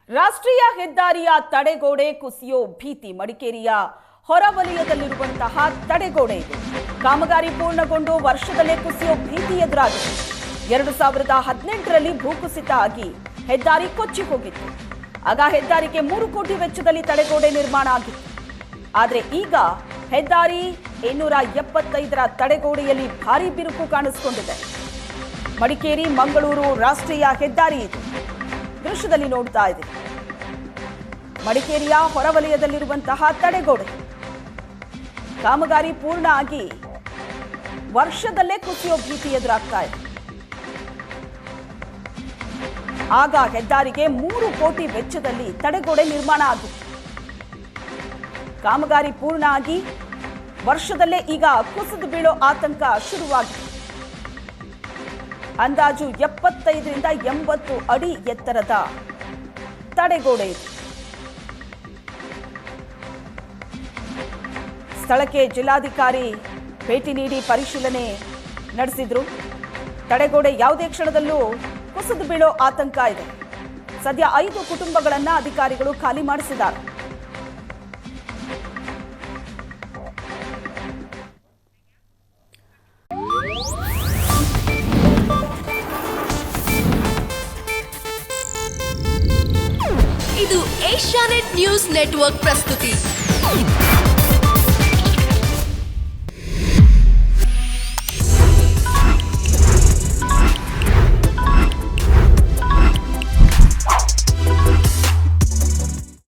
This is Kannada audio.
ರಾಷ್ಟ್ರೀಯ ಹೆದ್ದಾರಿಯ ತಡೆಗೋಡೆ ಕುಸಿಯೋ ಭೀತಿ. ಮಡಿಕೇರಿಯ ಹೊರವಲಯದಲ್ಲಿರುವಂತಹ ತಡೆಗೋಡೆ ಇದು. ಕಾಮಗಾರಿ ಪೂರ್ಣಗೊಂಡು ವರ್ಷದಲ್ಲೇ ಕುಸಿಯೋ ಭೀತಿ ಎದುರಾಗಿದೆ. 2018ರಲ್ಲಿ ಭೂಕುಸಿತ ಆಗಿ ಹೆದ್ದಾರಿ ಕೊಚ್ಚಿ ಹೋಗಿತ್ತು. ಆಗ ಹೆದ್ದಾರಿಗೆ 3 ಕೋಟಿ ವೆಚ್ಚದಲ್ಲಿ ತಡೆಗೋಡೆ ನಿರ್ಮಾಣ ಆಗಿತ್ತು. ಆದರೆ ಈಗ ಹೆದ್ದಾರಿ 275ರ ತಡೆಗೋಡೆಯಲ್ಲಿ ಭಾರೀ ಬಿರುಕು ಕಾಣಿಸಿಕೊಂಡಿದೆ. ಮಡಿಕೇರಿ ಮಂಗಳೂರು ರಾಷ್ಟ್ರೀಯ ಹೆದ್ದಾರಿ ಇದು. ದೃಶ್ಯದಲ್ಲಿ ನೋಡ್ತಾ ಇದೆ. ಮಡಿಕೇರಿಯ ಹೊರವಲಯದಲ್ಲಿರುವಂತಹ ತಡೆಗೋಡೆ ಕಾಮಗಾರಿ ಪೂರ್ಣ ಆಗಿ ವರ್ಷದಲ್ಲೇ ಕುಸಿಯೋ ಭೀತಿ ಎದುರಾಗ್ತಾ ಇದೆ. ಆಗ ಹೆದ್ದಾರಿಗೆ 3 ಕೋಟಿ ವೆಚ್ಚದಲ್ಲಿ ತಡೆಗೋಡೆ ನಿರ್ಮಾಣ ಆಗಿತ್ತು. ಕಾಮಗಾರಿ ಪೂರ್ಣ ಆಗಿ ವರ್ಷದಲ್ಲೇ ಈಗ ಕುಸಿದು ಬೀಳೋ ಆತಂಕ ಶುರುವಾಗಿದೆ. ಅಂದಾಜು 75ರಿಂದ 80 ಅಡಿ ಎತ್ತರದ ತಡೆಗೋಡೆ ಇದೆ. ಸ್ಥಳಕ್ಕೆ ಜಿಲ್ಲಾಧಿಕಾರಿ ಭೇಟಿ ನೀಡಿ ಪರಿಶೀಲನೆ ನಡೆಸಿದ್ರು. ತಡೆಗೋಡೆ ಯಾವುದೇ ಕ್ಷಣದಲ್ಲೂ ಕುಸಿದು ಬೀಳೋ ಆತಂಕ ಇದೆ. ಸದ್ಯ 5 ಕುಟುಂಬಗಳನ್ನ ಅಧಿಕಾರಿಗಳು ಖಾಲಿ ಮಾಡಿಸಿದ್ದಾರೆ. ಇದು ಏಷ್ಯಾನೆಟ್ ನ್ಯೂಸ್ ನೆಟ್ವರ್ಕ್ ಪ್ರಸ್ತುತಿ.